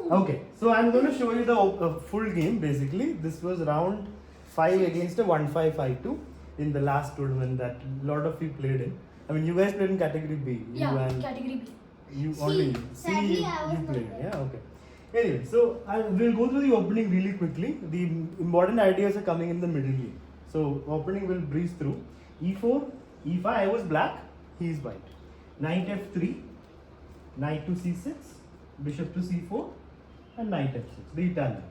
Okay, so I'm going to show you the full game basically. This was round 5 against a 1-5-5-2 in the last tournament that a lot of you played in. I mean, you guys played in category B. You Yeah, and category B. you C. only. Sadly, I was you not played. there. Yeah, okay. Anyway, so we'll go through the opening really quickly. The important ideas are coming in the middle game. So opening will breeze through. E4, E5. I was black. He is white. Knight F3, Knight to C6, Bishop to C4, and Knight F6. The Italian.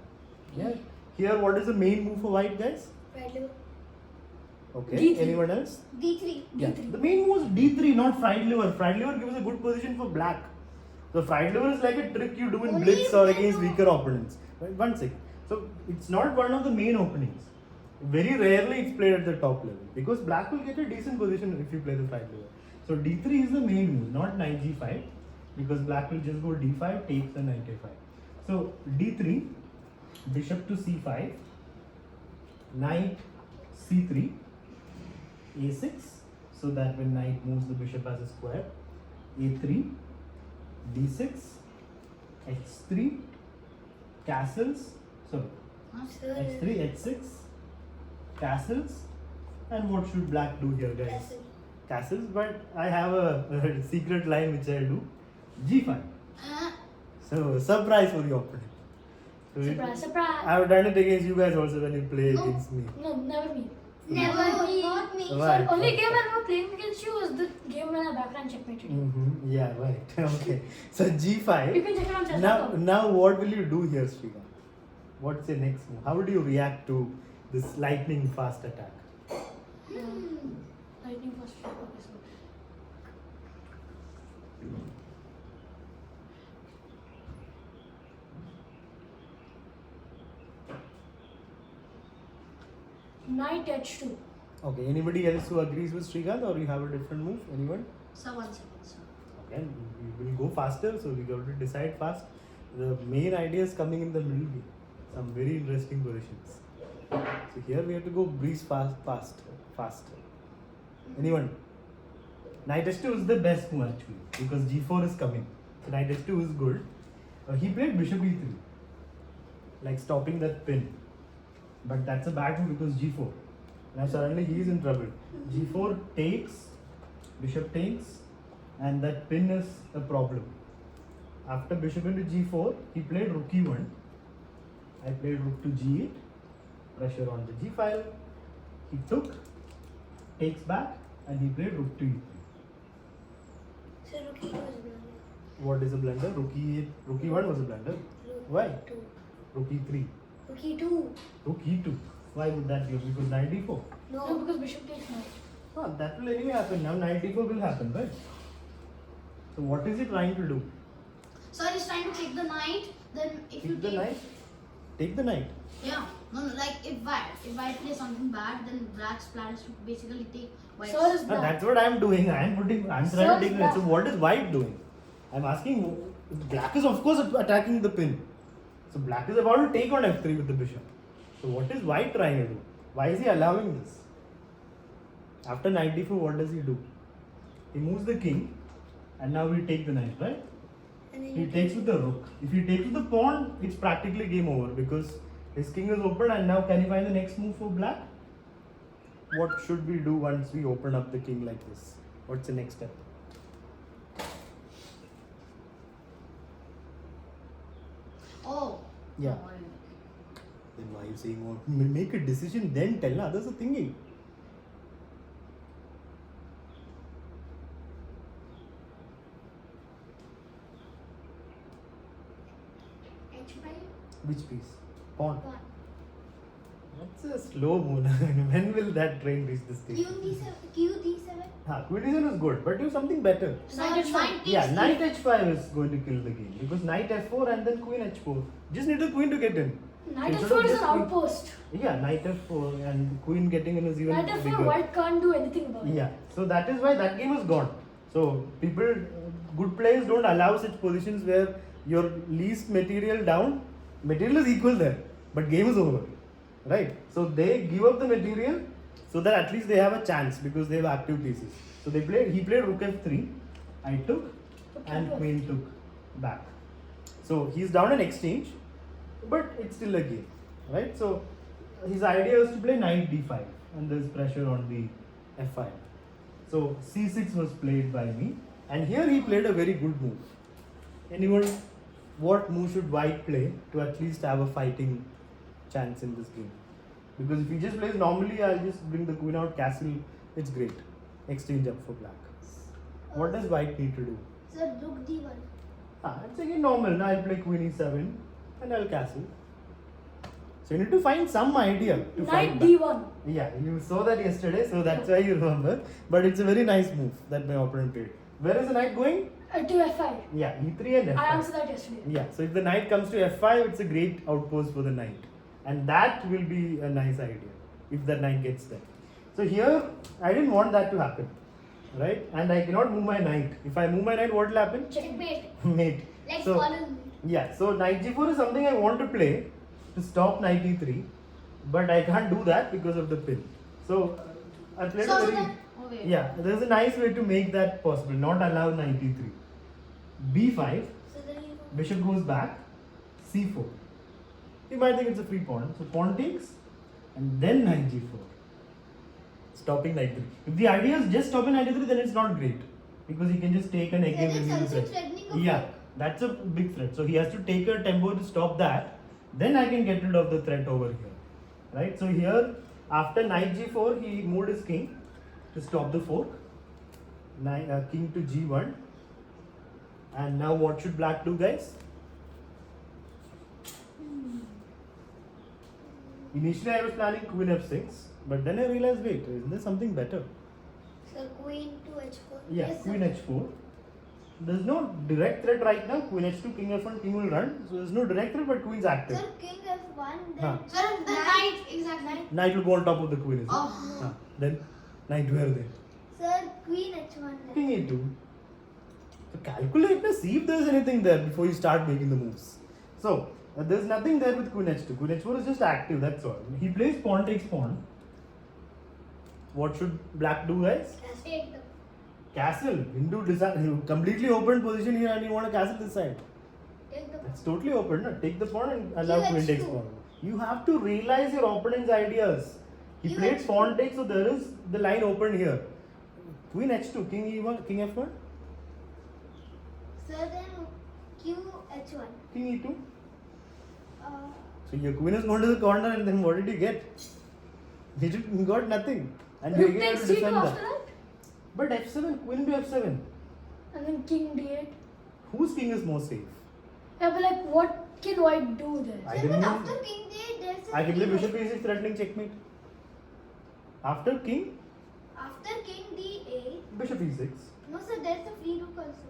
Yeah. Here, what is the main move for white, guys? Right liver. Okay. D3. Anyone else? D3. Yeah. D3. The main move is D3, not fried liver. Fried liver gives a good position for black. So fried liver is like a trick you do in Only blitz if or they against know. weaker opponents. Right? One second. So it's not one of the main openings. Very rarely it's played at the top level because black will get a decent position if you play the fried liver. So D3 is the main move, not knight G5, because black will just go D5, takes the knight A5. So D3, bishop to C5, knight C3, A6, so that when knight moves the bishop as a square, A3, D6, H3, castles, sorry, H3, H6, castles, and what should black do here, guys? Castle. Castles, but I have a secret line which I do, G5. So surprise for the opponent. So Surprise, surprise. I've done it against you guys also when you play No. against me. No, never me. Never, not me. Right. So only game when we were playing against you was the game when I backhand checkmated you. Mm-hmm. Yeah, right. Okay. So You G5. can check it on chess. Now what will you do here, Sriga? What's your next move? How would you react to this lightning fast attack? Lightning first. Okay, so. Knight H2. Okay. Anybody else who agrees with Srikanth or you have a different move? Anyone? So 1 second, sir. Okay. We will go faster, so we got to decide fast. The main idea is coming in the middle game. Some very interesting positions. So here we have to go breeze fast. Anyone? Knight H2 is the best move actually because G4 is coming. So Knight H2 is good. He played Bishop E3, like stopping that pin. But that's a bad move because G4. Now suddenly he is in trouble. G4 takes, Bishop takes, and that pin is a problem. After Bishop into G4, he played Rook E1. I played Rook to G8. Pressure on the G file. He took, takes back, and he played Rook to E3. So Rook E2 was blunder. What is a blunder? Rook E1 was a blunder. Why? Rook 2. Rook E3. Rook E2. Rook E2. Why would that be? Because knight E4. No, No. because bishop takes knight. Ah, that will anyway happen. Now knight E4 will happen, right? So what is he trying to do? So I was trying to take the knight. Then if you Take the take knight? Take the knight. Yeah. No, like if white plays something bad, then black's plan is to basically take white. So is Ah, black. that's what I'm doing. I'm trying So to take is the knight. So black. what is white doing? I'm asking. Black is of course attacking the pin. So black is about to take on F3 with the bishop. So what is white trying to do? Why is he allowing this? After knight D4, what does he do? He moves the king, and now we take the knight, right? And then He you takes with the rook. If he takes with the pawn, it's practically game over because his king is open. And now, can you find the next move for black? What should we do once we open up the king like this? What's the next step? Oh. Yeah. Oh, Then why are you saying what? Make a decision, then tell. Others are thinking. H5. Which piece? Pawn. One. That's a slow move. When will that train reach the Q station? D7. Q D7. Queen D7 is good, but do something better. So Knight H5. knight takes Yeah, knight E. H5 is going to kill the game because knight F4 and then queen H4. Just need the queen to get in. Knight Instead F4 of is an just queen- outpost. Yeah, knight F4 and queen getting in is even Knight F4, bigger. white can't do anything about it. Yeah, so that is why that game is gone. So people, good players don't allow such positions where your least material down, material is equal there, but game is over, right? So they give up the material so that at least they have a chance because they have active pieces. So he played Rook F3, I took, and queen took back. So he's down an exchange, but it's still a game, right? So his idea is to play knight d5, and there's pressure on the f5. So c6 was played by me, and here he played a very good move. Anyone, what move should white play to at least have a fighting chance in this game? Because if he just plays normally, I'll just bring the queen out, castle, it's great. Exchange up for black. What does white need to do? Sir, rook d1. It's again normal. Now I'll play queen e7 and I'll castle. So you need to find some idea to Knight fight back. d1. Yeah, you saw that yesterday, so that's why you remember. But it's a very nice move that my opponent played. Where is the knight going? To f5. Yeah, e3 and f5. I answered that yesterday. Yeah, so if the knight comes to f5, it's a great outpost for the knight. And that will be a nice idea if the knight gets there. So here, I didn't want that to happen, right? And I cannot move my knight. If I move my knight, what will happen? Checkmate. Mate. Like So, fallen. yeah, so knight g4 is something I want to play to stop knight e3, but I can't do that because of the pin. So, I played So a very... that. Okay. Yeah, there's a nice way to make that possible, not allow knight e3. b5, So then you. bishop goes back, c4. You might think it's a free pawn. So pawn takes, and then knight g4. Stopping knight 3. If the idea is just stopping knight 3, then it's not great. Because he can just take an egg Then and it's remove also it. threatening a Yeah, fork. that's a big threat. So he has to take a tempo to stop that. Then I can get rid of the threat over here. Right? So here, after knight g4, he moved his king to stop the fork. King to g1. And now what should black do, guys? Initially I was planning queen f6, but then I realized, wait, isn't there something better? So queen to h4. Yeah, Yes, queen sir. h4. There's no direct threat right now. Queen h2, king f1, king will run. So there's no direct threat, but queen's active. Sir, king f1. Then. Huh. Sir, the knight. Exactly. Knight will go on top of the queen, is it? Oh. Then knight where then? Sir, queen h1. Then. King e2. So calculate and see if there's anything there before you start making the moves. So there's nothing there with queen h2. Queen h4 is just active, that's all. He plays pawn takes pawn. What should black do, guys? Take the. Castle. Hindu design. Completely open position here, and you want a castle this side. Take the. It's totally open. No? Take the pawn and allow King queen takes h2. pawn. You have to realize your opponent's ideas. He King played h2. pawn takes, so there is the line open here. Queen h2, king e1, king f1, Sir, then q h1. king e2. Uh, So your queen has gone to the corner, and then what did you get? You got nothing. And you Rook again have takes to c2 defend after that. that. But f7, queen to f7. And then king d8. Whose king is more safe? Yeah, but like, what can white do there? I sir, didn't but know. after king d8, there's a I can play free bishop rook. e6 threatening checkmate. After king, After king d8. bishop e6. No, sir, there's a free rook also.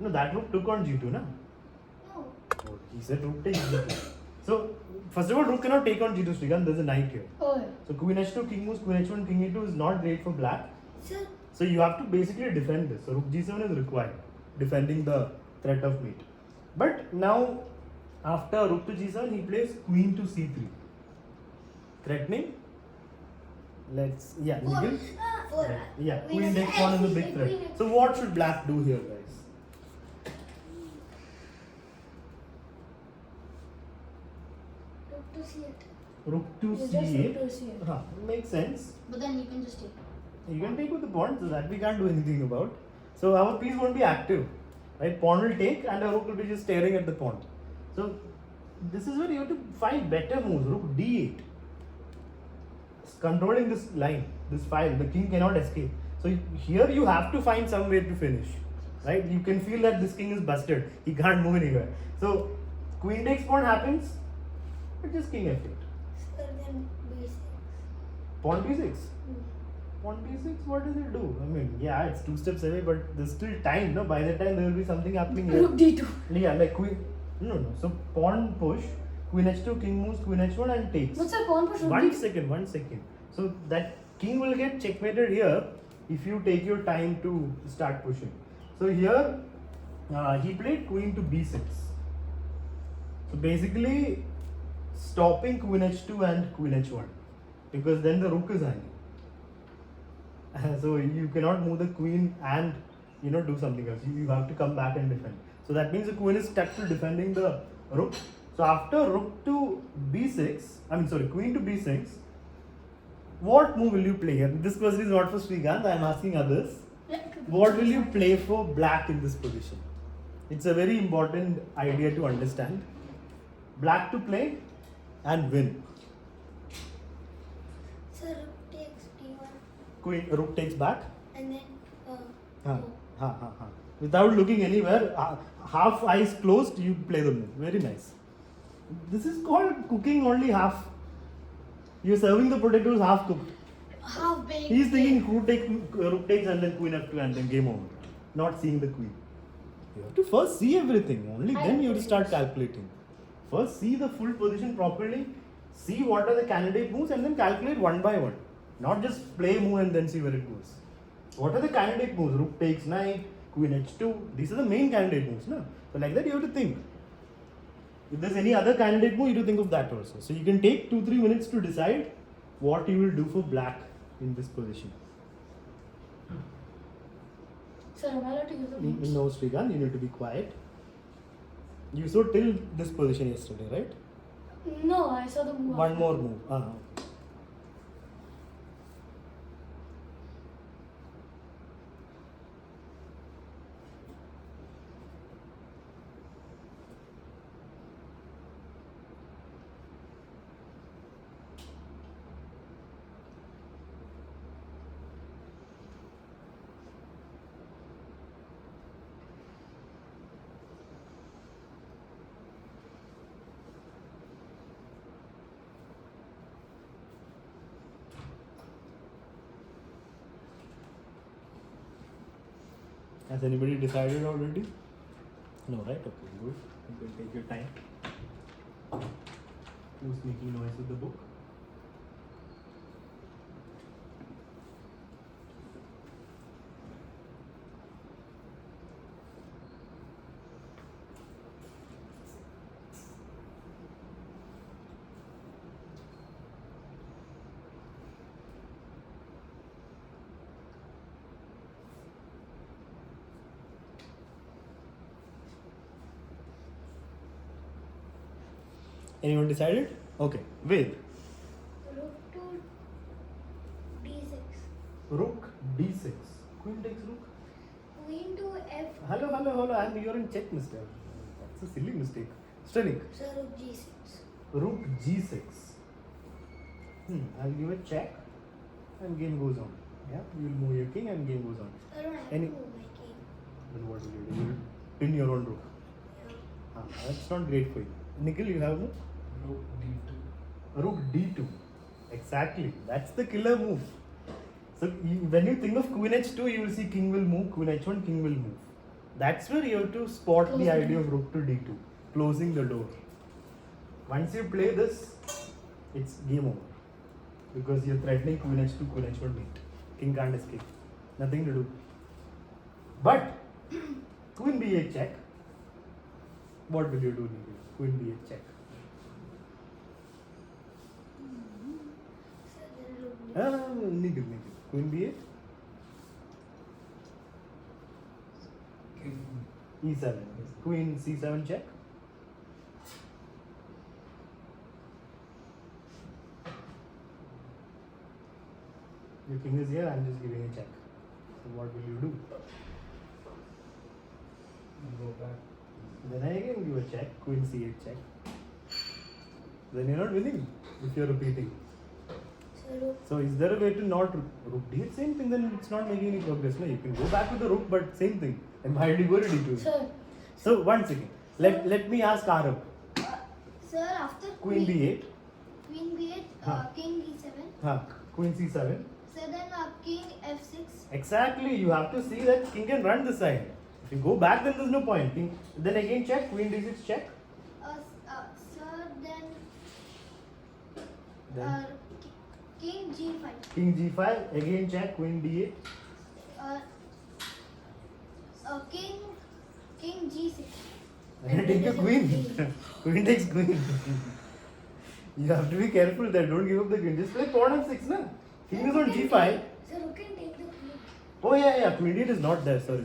No, that rook took on g2, na? No. Oh, he said rook takes g2. So, first of all, rook cannot take on g2 Srikanth. There's a knight here. Oh, yeah. So, queen h2, king moves, queen h1, king e2 is not great for black. Sir, So, you have to basically defend this. So, rook g7 is required, defending the threat of mate. But now, after rook to g7, he plays queen to c3. Threatening. Let's, yeah, legal. four. Yeah, Queen queen takes pawn is a big threat. queen- So, what should black do here, guys? Rook to c8. Rook to You just rook c8. to c8. Makes sense. But then you can just take. You can take with the pawn, so that we can't do anything about. So our piece won't be active, right? Pawn will take, and the rook will be just staring at the pawn. So this is where you have to find better moves. Rook d8, controlling this line, this file. The king cannot escape. So here you have to find some way to finish, right? You can feel that this king is busted. He can't move anywhere. So queen takes pawn happens, but just king f8. Sir, then b6. Pawn b6. Pawn b6, what does it do? I mean, yeah, it's 2 steps away, but there's still time, no? By the time there will be something happening here. Rook d2. Yeah, like queen. No. So pawn push, queen h2, king moves, queen h1, and takes. What's that pawn push? Rook 1 d2? second, 1 second. So that king will get checkmated here if you take your time to start pushing. So here, he played queen to b6. So basically, stopping queen h2 and queen h1, because then the rook is hanging. So you cannot move the queen and do something else. You have to come back and defend. So So that means the queen is stuck to defending the rook. So after rook to b6, queen to b6, what move will you play here? This question is not for Srikanth, I am asking others. What will you play for black in this position? It's a very important idea to understand. Black to play and win. So rook takes d1 Rook takes back. and then Without looking anywhere, half eyes closed, you play the move. Very nice. This is called cooking only half. You're serving the potatoes half cooked. Half baked. He's thinking rook takes and then queen f2 and then game over. Not seeing the queen. You have to first see everything. Only then you have to start calculating. First see the full position properly. See what are the candidate moves and then calculate one by one. Not just play move and then see where it goes. What are the candidate moves? Rook takes knight, queen h2. These are the main candidate moves. No? So like that you have to think. If there's any other candidate move, you have to think of that also. So you can take 2-3 minutes to decide what you will do for black in this position. Sir, am I allowed to use the moves? No, Srikanth, you need to be quiet. You saw till this position yesterday, right? No, I saw the move. One more move. Has anybody decided already? No, right? Okay, good. You can take your time. Who's making noise with the book? Anyone decided? Okay, Ved. rook to d6 Rook d6. Queen takes rook. queen to f Hello. You're in check, mister. That's a silly mistake. Sterling. so rook g6 Rook g6. I'll give a check and game goes on. Yeah, you'll move your king and game goes on. I don't have Any- to move my king. Then what will you do? You'll pin your own rook. Yeah. That's not great for you. Nikhil, you have a move? Rook d2. Rook d2. Exactly. That's the killer move. So when you think of queen h2, you will see king will move, queen h1, king will move. That's where you have to spot Close the the idea door. of rook to d2, closing the door. Once you play this, it's game over. Because you're threatening queen h2, queen h1 mate. King can't escape. Nothing to do. But queen b8 check. What will you do, Nikhil? Queen b8 check. So then rook Nikhil. Queen b8. King E7. Queen C7 check. Your king is here, I'm just giving a check. So what will you do? go back. Then I again give a check, Queen C8 check. Then you're not winning if you're repeating. so rook So is there a way to not rook d8? Same thing, then it's not making any progress. No, you can go back with the rook, but same thing. And why did you go to d2? Sir, So one second. Let me ask Arab. Sir, after Queen b8. Queen b8, Huh. king d7. Queen c7. So then king f6. Exactly, you have to see that king can run this side. If you go back, then there's no point. King, then again check, queen d6 check. Sir, then Then king g5. king g5, again check, queen d8. King g6. And take your queen. Queen takes queen. You have to be careful there, don't give up the queen. Just play pawn f6, na? King is on g5. so rook can take the queen. Oh yeah, queen d8 is not there, sorry.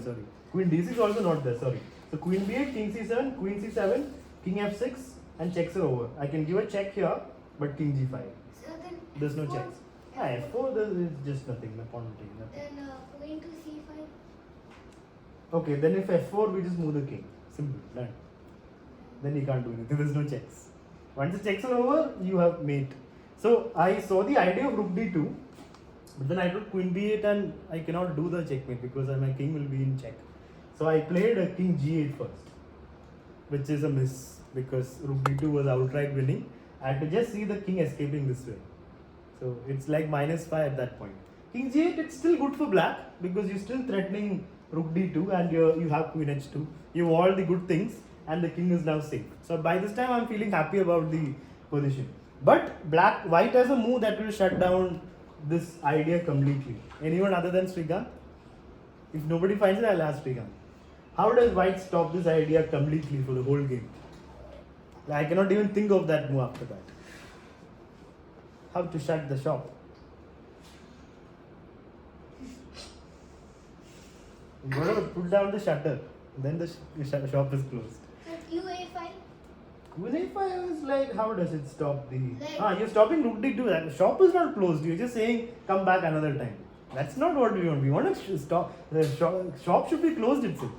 Queen d6 is also not there, sorry. So queen b8, king c7, queen c7, king f6, and checks are over. I can give a check here, but king g5. So then There's no F4, checks. Ah, f4 there is just nothing. The pawn will take nothing. Then going to C5. Okay, then if f4 we just move the king. Simple, done. Then you can't do anything. There's no checks. Once the checks are over, you have mate. So I saw the idea of rook d2, but then I took queen b8 and I cannot do the checkmate because my king will be in check. So I played king g8 first, which is a miss because rook d2 was outright winning. I had to just see the king escaping this way. So it's like -5 at that point. King g8, it's still good for black because you're still threatening rook d2 and you have queen h2. You have all the good things and the king is now safe. So by this time I'm feeling happy about the position. But white has a move that will shut down this idea completely. Anyone other than Srikanth? If nobody finds it, I'll ask Srikanth. How does white stop this idea completely for the whole game? I cannot even think of that move after that. How to shut the shop? You gotta put down the shutter, then the shop is closed. So QA5. Queen a5 is like, how does it stop the? Like- You're stopping rook d2. The shop is not closed. You're just saying come back another time. That's not what we want. We want to stop. The shop should be closed itself.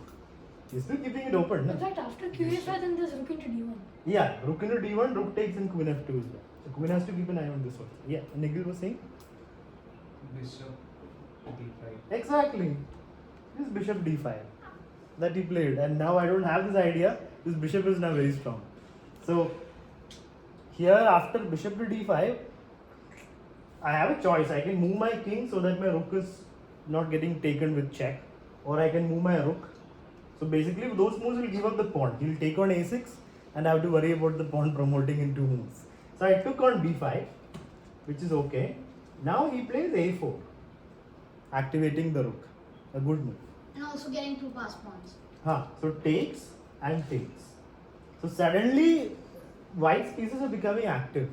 You're still keeping it open. No? In fact, after QA5, then there's rook into d1. Yeah, rook into d1, rook takes and queen f2 is there. So queen has to keep an eye on this also. Yeah, Nikhil was saying? Bishop d5. Exactly. This bishop d5 that he played, and now I don't have this idea. This bishop is now very strong. So here after bishop to d5, I have a choice. I can move my king so that my rook is not getting taken with check, or I can move my rook. So basically those moves will give up the pawn. He'll take on a6 and I have to worry about the pawn promoting in 2 moves. So I took on b5, which is okay. Now he plays a4, activating the rook. A good move. And also getting 2 pass pawns. So takes and takes. So suddenly white's pieces are becoming active.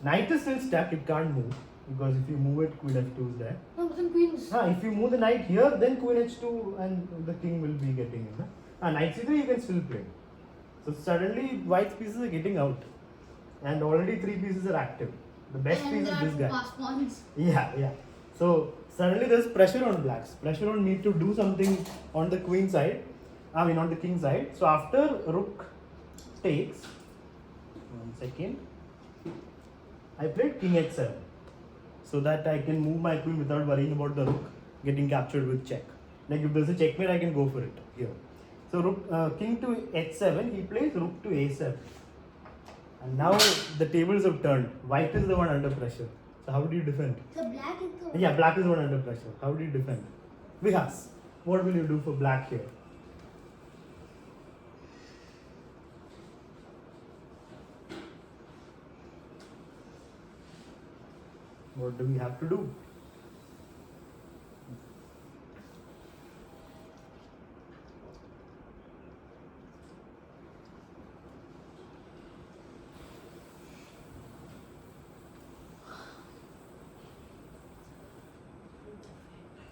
Knight is still stuck, it can't move. Because if you move it, queen f2 is there. No, but then queens. If you move the knight here, then queen h2 and the king will be getting in. Knight c3 you can still play. So suddenly white's pieces are getting out. And already 3 pieces are active. The best And piece there is are this 2 guy. pass pawns. Yeah. So suddenly there's pressure on blacks. Pressure on me to do something on the queen side. On the king side. So after rook takes, 1 second, I played king h7. So that I can move my queen without worrying about the rook getting captured with check. Like if there's a checkmate, I can go for it here. So rook, king to h7, he plays rook to a7. And now the tables have turned. White is the one under pressure. So how do you defend? So black is the one. Yeah, black is the one under pressure. How do you defend? Vihas, what will you do for black here? What do we have to do?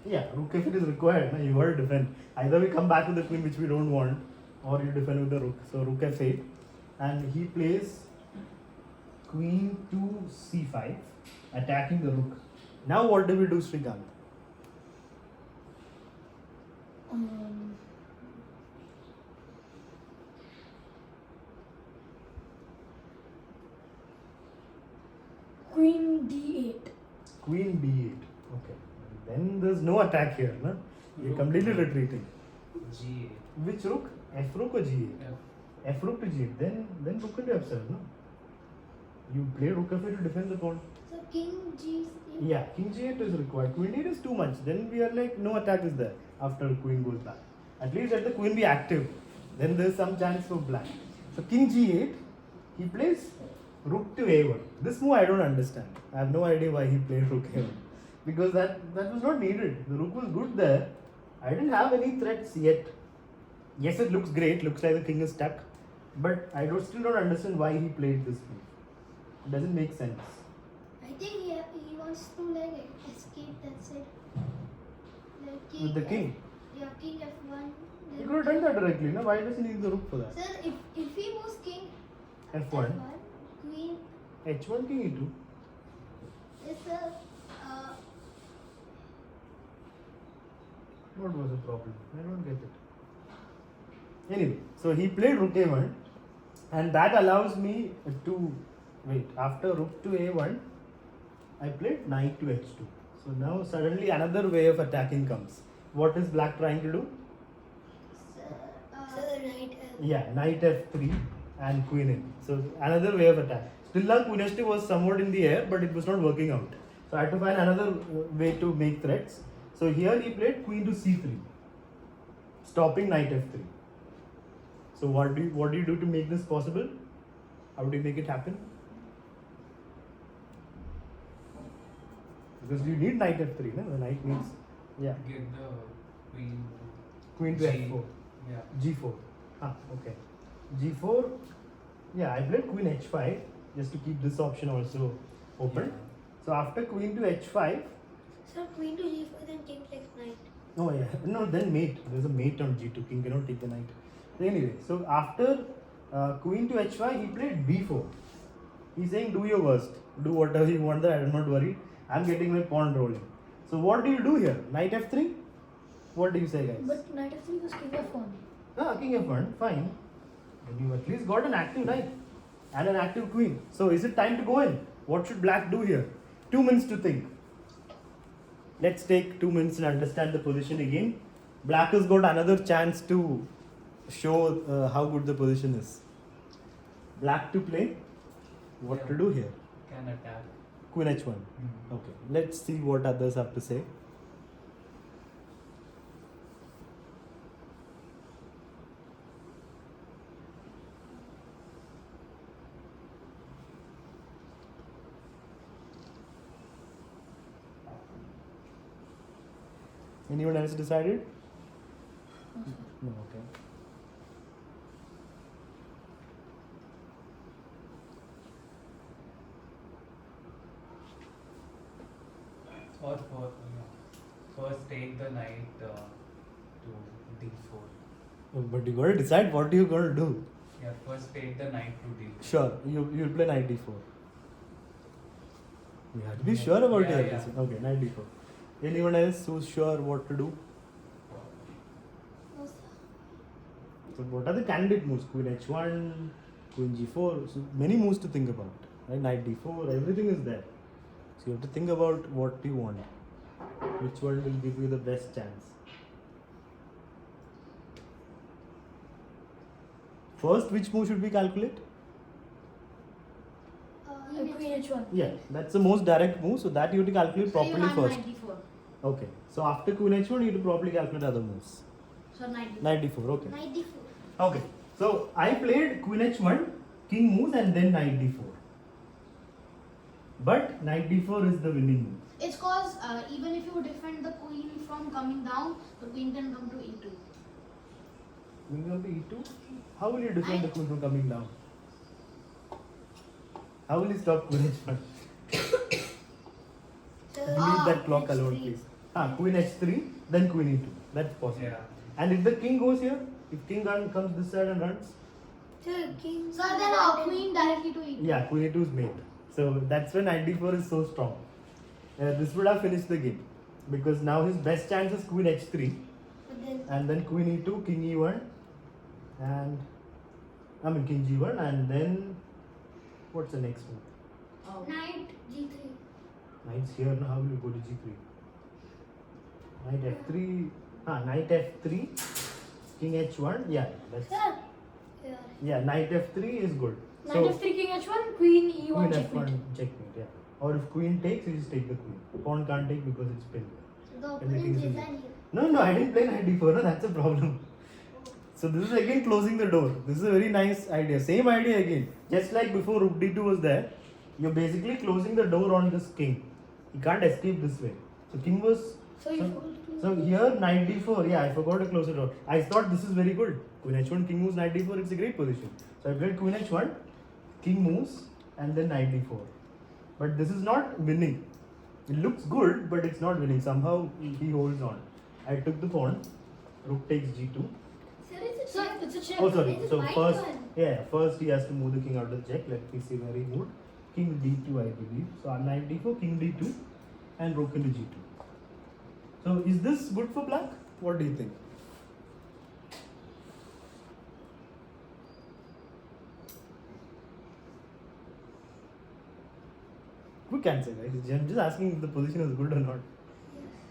Yeah, rook if it is required, you got to defend. Either we come back with the queen which we don't want, or you defend with the rook. So rook f8, and he plays queen to c5, attacking the rook. Now what do we do, Srikanth? Queen d8. Queen b8. Okay. Then there's no attack here, no? You're Rook completely to- retreating. g8. Which rook? F rook or g8? F. F rook to g8. Then rook into f7, no? You play rook f8 to defend the pawn. So king G8. Yeah, king g8 is required. Queen d8 is too much. Then we are like, no attack is there after queen goes back. At least let the queen be active. Then there's some chance for black. So king g8, he plays rook to a1. This move I don't understand. I have no idea why he played rook a1. Because that was not needed. The rook was good there. I didn't have any threats yet. Yes, it looks great. Looks like the king is stuck. But I still don't understand why he played this move. It doesn't make sense. I think he wants to like escape that side. Like With the king. Yeah, king F1. You could have done that directly, no? Why does he need the rook for that? Sir, if he moves king F1. queen, H1, king E2. is sir, What was the problem? I don't get it. Anyway, so he played rook A1, and that allows me to wait. After rook to A1, I played knight to H2. So now suddenly another way of attacking comes. What is black trying to do? sir, knight Yeah, knight F3 and queen in. So another way of attack. Still now queen H2 was somewhat in the air, but it was not working out. So I had to find another way to make threats. So here he played queen to C3, stopping knight F3. So what do you do to make this possible? How do you make it happen? Because you need knight F3, no? The knight needs, yeah, Get the queen. queen to G. F4. Yeah. G4. Ah, okay. G4. Yeah, I played queen H5 just to keep this option also open. Yeah. So after queen to H5, sir, queen to G4, then king takes knight. oh yeah, no, then mate. There's a mate on G2. King cannot take the knight. So anyway, so after queen to H5, he played B4. He's saying, do your worst. Do whatever you want there. I'm not worried. I'm getting my pawn rolling. So what do you do here? Knight F3? What do you say, guys? But knight f3 was king f1. Ah, king F1, fine. Then you at least got an active knight and an active queen. So is it time to go in? What should black do here? 2 minutes to think. Let's take 2 minutes and understand the position again. Black has got another chance to show how good the position is. Black to play. What Yeah. to do here? Can attack. Queen H1. Okay, let's see what others have to say. Anyone else decided? No, okay. Or first take the knight to D4. But you gotta decide what you gonna do. Yeah, first take the knight to D4. Sure, you'll play knight d4. You have to be sure about Yeah, your yeah. decision. Okay, knight d4. Anyone else who's sure what to do? No, sir. So what are the candidate moves? Queen h1, queen g4. So many moves to think about. Right? Knight d4, everything is there. So you have to think about what you want. Which one will give you the best chance? First, which move should we calculate? Queen h1. Yeah, that's the most direct move. So that you have to calculate So you properly have first. knight d4. Okay. So after queen h1, you have to properly calculate other moves. So knight d4. Knight d4. Okay. Knight d4. Okay. So I played queen h1, king moves, and then knight d4. But knight d4 is the winning move. It's cause even if you defend the queen from coming down, the queen can come to e2. Queen come to e2. How will you defend the queen from coming down? How will you stop queen h1? Sir, Leave that clock H3. alone, please. Queen h3, then queen e2. That's possible. Yeah. And if the king goes here, if king comes this side and runs, Sir, king. So then queen directly to e2. yeah, queen e2 is mate. So that's when knight d4 is so strong. This would have finished the game because now his best chance is queen h3 But then, and then queen e2, king e1, and king g1, and then what's the next move? Oh. knight g3. Knight's here now. How will you go to g3? Knight f3. Knight f3, king h1. Yeah, that's Sir. Yeah. yeah. Knight f3 is good. Knight f3, king h1, queen e1, queen checkmate. f1 checkmate. Yeah. Or if queen takes, you just take the queen. Pawn can't take because it's pinned. So the Everything opponent is is easy. here. No, I didn't play knight d4. No, that's a problem. So this is again closing the door. This is a very nice idea. Same idea again. Just like before rook d2 was there, you're basically closing the door on this king. He can't escape this way. So king was. So you forgot to close So the here knight d4. Yeah, I forgot to close the door. I thought this is very good. Queen h1, king moves, knight d4. It's a great position. So I played queen h1, king moves, and then knight d4. But this is not winning. It looks good, but it's not winning. Somehow he holds on. I took the pawn. Rook takes g2. Sir, it's a Sir, check. it's a check. Oh, sorry. It's a So white first, one. first he has to move the king out of the check. Let me see where he moved. King d2, I believe. So on knight d4, king d2, and rook into g2. So is this good for black? What do you think? Quick answer, guys. I'm just asking if the position is good or not.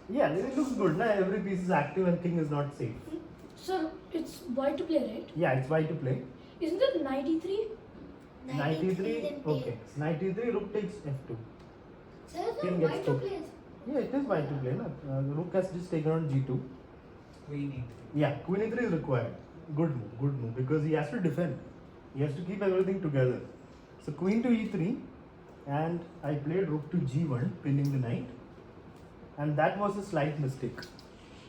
Yeah, it looks good. Now every piece is active and king is not safe. Sir, it's white to play, right? Yeah, it's white to play. Isn't it 93? Knight e3, then okay. Knight e3, rook takes f2. Sir, it's King not gets white to took. play. Yeah, it is white to play. Na? Rook has just taken on g2. Queen e3. Yeah, queen e3 is required. Good move because he has to defend. He has to keep everything together. So queen to e3 and I played rook to g1, pinning the knight. And that was a slight mistake.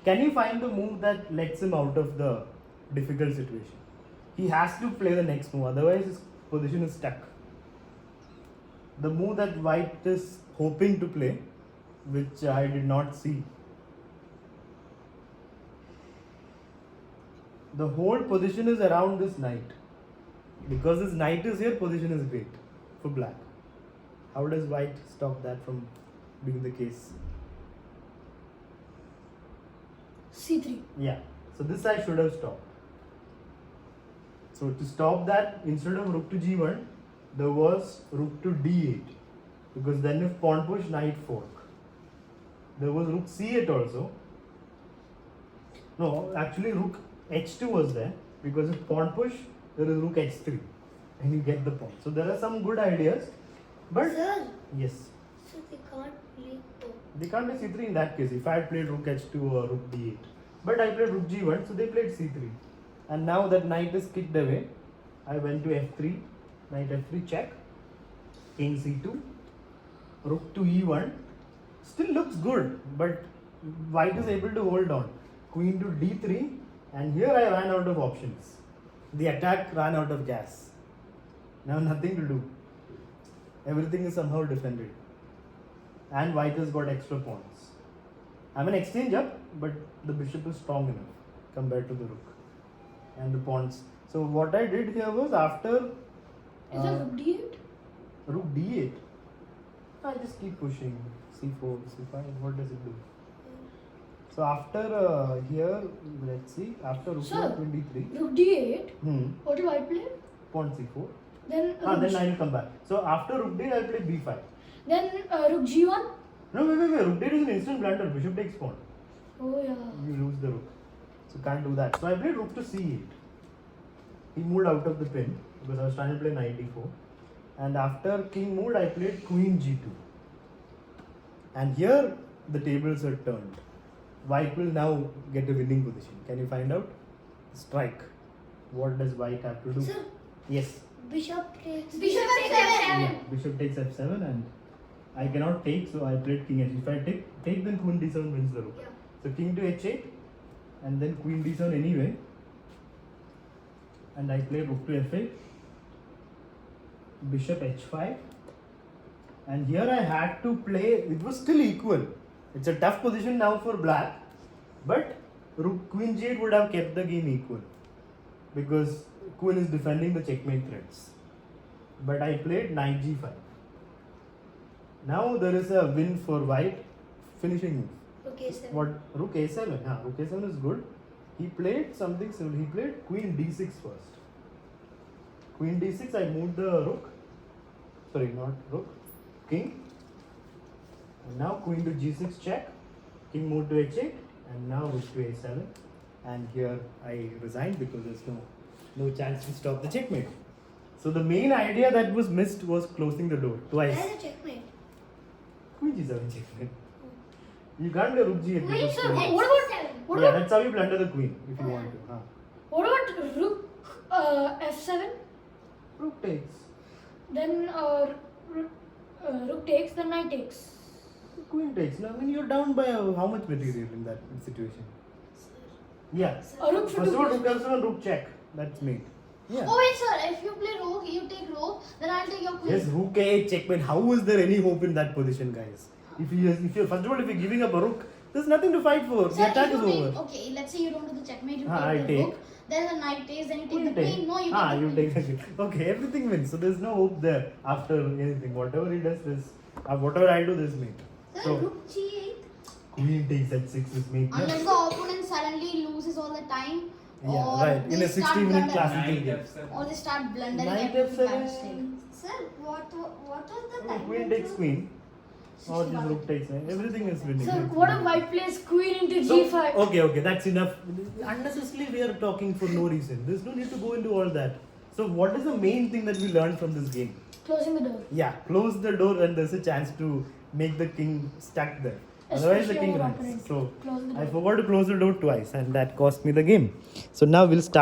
Can you find the move that lets him out of the difficult situation? He has to play the next move, otherwise his position is stuck. The move that white is hoping to play, which I did not see. The whole position is around this knight. Because this knight is here, position is great for black. How does white stop that from being the case? C3. Yeah, so this I should have stopped. So to stop that, instead of rook to g1, there was rook to d8. Because then if pawn push, knight fork. There was rook c8 also. No, actually rook h2 was there. Because if pawn push, there is rook h3. And you get the pawn. So there are some good ideas. But Sir, yes, so they can't play. Oh. they can't play c3 in that case. If I had played rook h2 or rook d8. But I played rook g1, so they played c3. And now that knight is kicked away, I went to f3, knight f3 check, king c2, rook to e1. Still looks good, but white is able to hold on. Queen to d3, and here I ran out of options. The attack ran out of gas. Now nothing to do. Everything is somehow defended. And white has got extra pawns. I'm an exchange up, but the bishop is strong enough compared to the rook and the pawns. So what I did here was after Is that rook d8? rook d8, I just keep pushing c4, c5. What does it do? So after here, let's see. After rook Sir. 23, Rook d8. What do I play? pawn c4. Then Then I will come back. So after rook d, I'll play b5. then rook g1. No, wait. Rook d is an instant blunder. Bishop takes pawn. Oh yeah. You lose the rook. So can't do that. So I played rook to c8. He moved out of the pin because I was trying to play knight d4. And after king moved, I played queen g2. And here the tables are turned. White will now get a winning position. Can you find out? Strike. What does white have to do? Sir, Yes. bishop takes. Bishop takes Yeah, f7. bishop takes f7 and I cannot take, so I played king h8. If I take then queen d7 wins the rook. Yeah. So king to h8 and then queen d7 anyway. And I play rook to f8, bishop h5. And here I had to play, it was still equal. It's a tough position now for black, but rook queen g8 would have kept the game equal because queen is defending the checkmate threats. But I played knight g5. Now there is a win for white, finishing move. Okay, sir. What? Rook a7. Yeah, rook a7 is good. He played something similar. He played queen d6 first. Queen d6, I moved the rook. Sorry, not rook. King. And now queen to g6 check. King moved to h8. And now rook to a7. And here I resigned because there's no chance to stop the checkmate. So the main idea that was missed was closing the door twice. Where's the checkmate? Queen g7 checkmate. You can't do rook g8. Wait, because sir. queen- What about what yeah, about that's how you blunder the queen if you want to. Huh. what about rook f7? Rook takes. Then rook takes. Then knight takes. Queen takes. Now, I mean, you're down by how much material in that situation? Yeah. Rook for First of all, two. rook f7, rook check. That's mate. Yeah. Oh wait, sir. If you play rook, you take rook, then I'll take your queen. Yes, rook a8 checkmate. How is there any hope in that position, guys? If you're first of all, if you're giving up a rook, There's nothing to fight for. Sir, The attack if is you take, over. okay, let's say you don't do the checkmate, you I take the take. rook, then the knight takes, then you take Queen the queen. No, you take the you queen. take the queen. Okay, everything wins. So there's no hope there after anything. Whatever he does, this. Whatever I do, this mate. Sir, So rook g8. queen takes h6 is mate. Unless the opponent suddenly loses all the time, Yeah, or right. In they a start 60-minute blundering. classical Knight game. f7. Or they start blundering Knight everything by f7. mistake. Sir, what was the Oh, time? queen takes queen. Or just rook takes. Everything is winning. So what if white plays queen into So, g5? okay, that's enough. Unnecessarily, we are talking for no reason. There's no need to go into all that. So, what is the main thing that we learned from this game? Closing the door. Yeah, close the door and there's a chance to make the king stuck there. Otherwise, the Especially king our runs. opponent. So, Close the I door. forgot to close the door twice, and that cost me the game. So now we'll start.